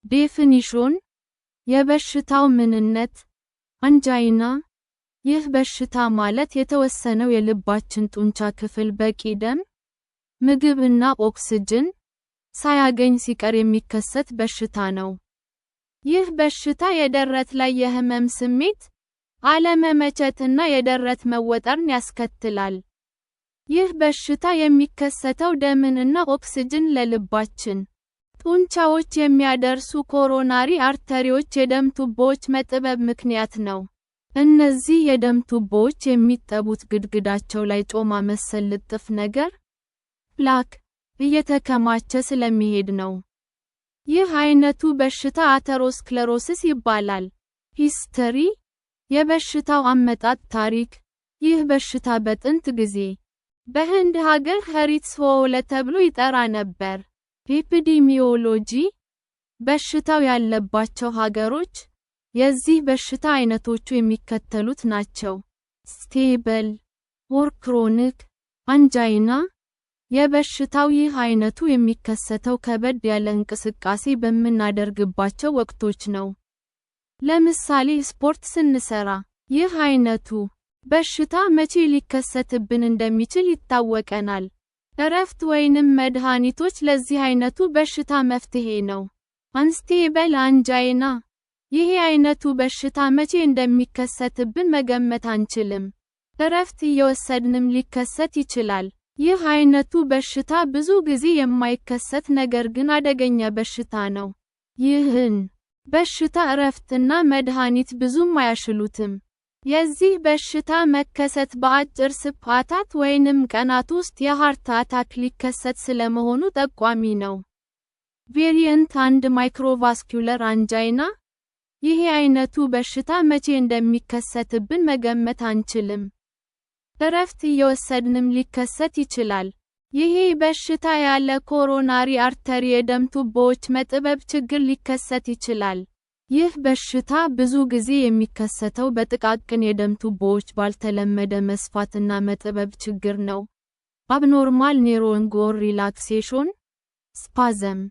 ዴፊኒሽን የበሽታው ምንነት አንጃይና ይህ በሽታ ማለት የተወሰነው የልባችን ጡንቻ ክፍል በቂ ደም፣ ምግብ እና ኦክስጅን ሳያገኝ ሲቀር የሚከሰት በሽታ ነው። ይህ በሽታ የደረት ላይ የህመም ስሜት፣ አለመመቸት እና የደረት መወጠርን ያስከትላል። ይህ በሽታ የሚከሰተው ደምን እና ኦክስጅን ለልባችን ጡንቻዎች የሚያደርሱ ኮሮናሪ አርተሪዎች የደም ቱቦዎች መጥበብ ምክንያት ነው። እነዚህ የደም ቱቦዎች የሚጠቡት ግድግዳቸው ላይ ጮማ መሰል ልጥፍ ነገር ፕላክ እየተከማቸ ስለሚሄድ ነው። ይህ አይነቱ በሽታ አተሮስክለሮሲስ ይባላል። ሂስተሪ የበሽታው አመጣጥ ታሪክ ይህ በሽታ በጥንት ጊዜ በህንድ ሀገር ሄሪትስሆለ ተብሎ ይጠራ ነበር። ኤፒዲሚዮሎጂ በሽታው ያለባቸው ሀገሮች የዚህ በሽታ አይነቶቹ የሚከተሉት ናቸው። ስቴብል ኦር ክሮኒክ አንጃይና የበሽታው ይህ አይነቱ የሚከሰተው ከበድ ያለ እንቅስቃሴ በምናደርግባቸው ወቅቶች ነው። ለምሳሌ ስፖርት ስንሰራ። ይህ አይነቱ በሽታ መቼ ሊከሰትብን እንደሚችል ይታወቀናል። እረፍት ወይንም መድኃኒቶች ለዚህ አይነቱ በሽታ መፍትሄ ነው። አንስቴብል አንጃይና ይህ አይነቱ በሽታ መቼ እንደሚከሰትብን መገመት አንችልም። እረፍት እየወሰድንም ሊከሰት ይችላል። ይህ አይነቱ በሽታ ብዙ ጊዜ የማይከሰት ነገር ግን አደገኛ በሽታ ነው። ይህን በሽታ እረፍትና መድኃኒት ብዙም አያሽሉትም። የዚህ በሽታ መከሰት በአጭር ሰዓታት ወይንም ቀናት ውስጥ የሃርት አታክ ሊከሰት ስለመሆኑ ጠቋሚ ነው። ቬሪየንት አንድ ማይክሮቫስኩላር አንጃይና ይህ አይነቱ በሽታ መቼ እንደሚከሰትብን መገመት አንችልም። እረፍት እየወሰድንም ሊከሰት ይችላል። ይህ በሽታ ያለ ኮሮናሪ አርተሪ የደም ቱቦዎች መጥበብ ችግር ሊከሰት ይችላል። ይህ በሽታ ብዙ ጊዜ የሚከሰተው በጥቃቅን የደም ቱቦዎች ባልተለመደ መስፋትና መጥበብ ችግር ነው። አብኖርማል ኔውሮንጎር ሪላክሴሽን ስፓዘም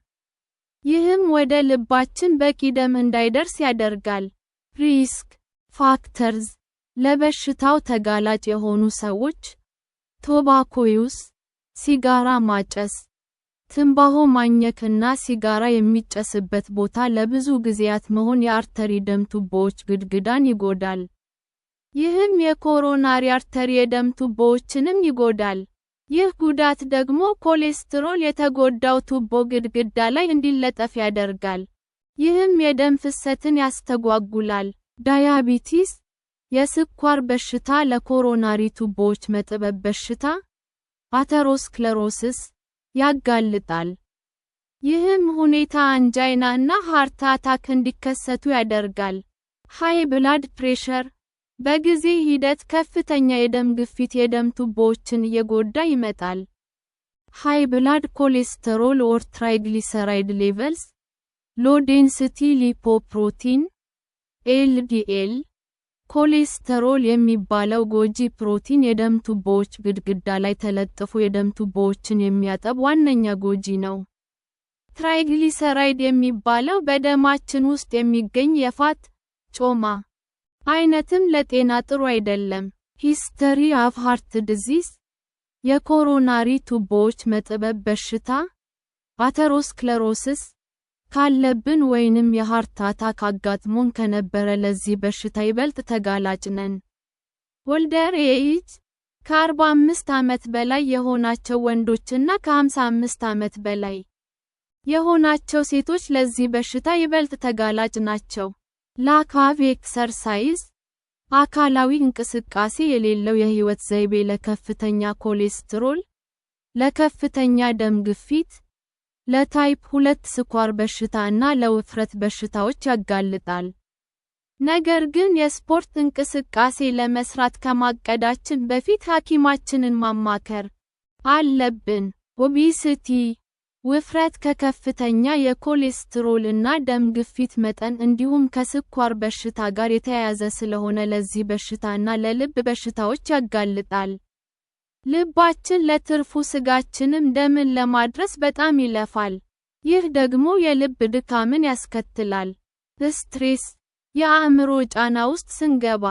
ይህም ወደ ልባችን በቂ ደም እንዳይደርስ ያደርጋል። ሪስክ ፋክተርዝ ለበሽታው ተጋላጭ የሆኑ ሰዎች ቶባኮ ዩስ ሲጋራ ማጨስ፣ ትንባሆ ማኘክና ሲጋራ የሚጨስበት ቦታ ለብዙ ጊዜያት መሆን የአርተሪ ደም ቱቦዎች ግድግዳን ይጎዳል። ይህም የኮሮናሪ አርተሪ የደም ቱቦዎችንም ይጎዳል። ይህ ጉዳት ደግሞ ኮሌስትሮል የተጎዳው ቱቦ ግድግዳ ላይ እንዲለጠፍ ያደርጋል። ይህም የደም ፍሰትን ያስተጓጉላል። ዳያቢቲስ የስኳር በሽታ ለኮሮናሪ ቱቦዎች መጥበብ በሽታ አተሮስክለሮሲስ ያጋልጣል። ይህም ሁኔታ አንጃይና እና ሃርት አታክ እንዲከሰቱ ያደርጋል። ሃይ ብላድ ፕሬሸር በጊዜ ሂደት ከፍተኛ የደም ግፊት የደም ቱቦዎችን እየጎዳ ይመጣል። ሃይ ብላድ ኮሌስተሮል ኦር ትራይግሊሰራይድ ሌቨልስ ሎ ዴንሲቲ ሊፖፕሮቲን ኤልዲኤል ኮሌስተሮል የሚባለው ጎጂ ፕሮቲን የደም ቱቦዎች ግድግዳ ላይ ተለጥፎ የደም ቱቦዎችን የሚያጠብ ዋነኛ ጎጂ ነው። ትራይግሊሰራይድ የሚባለው በደማችን ውስጥ የሚገኝ የፋት ጮማ አይነትም ለጤና ጥሩ አይደለም። ሂስተሪ ኦፍ ሃርት ዲዚዝ የኮሮናሪ ቱቦዎች መጥበብ በሽታ አተሮስክለሮሲስ ካለብን ወይንም የሃርት አታክ አጋጥሞን ከነበረ ለዚህ በሽታ ይበልጥ ተጋላጭ ነን። ኦልደር ኤጅ ከ45 ዓመት በላይ የሆናቸው ወንዶችና ከ55 ዓመት በላይ የሆናቸው ሴቶች ለዚህ በሽታ ይበልጥ ተጋላጭ ናቸው። ላክ ኦፍ ኤክሰርሳይዝ አካላዊ እንቅስቃሴ የሌለው የህይወት ዘይቤ ለከፍተኛ ኮሌስትሮል፣ ለከፍተኛ ደም ግፊት፣ ለታይፕ 2 ስኳር በሽታ እና ለውፍረት በሽታዎች ያጋልጣል። ነገር ግን የስፖርት እንቅስቃሴ ለመስራት ከማቀዳችን በፊት ሐኪማችንን ማማከር አለብን። ኦቤሲቲ ውፍረት ከከፍተኛ የኮሌስትሮል እና ደም ግፊት መጠን እንዲሁም ከስኳር በሽታ ጋር የተያያዘ ስለሆነ ለዚህ በሽታ እና ለልብ በሽታዎች ያጋልጣል። ልባችን ለትርፉ ስጋችንም ደምን ለማድረስ በጣም ይለፋል። ይህ ደግሞ የልብ ድካምን ያስከትላል። ስትሬስ፣ የአእምሮ ጫና ውስጥ ስንገባ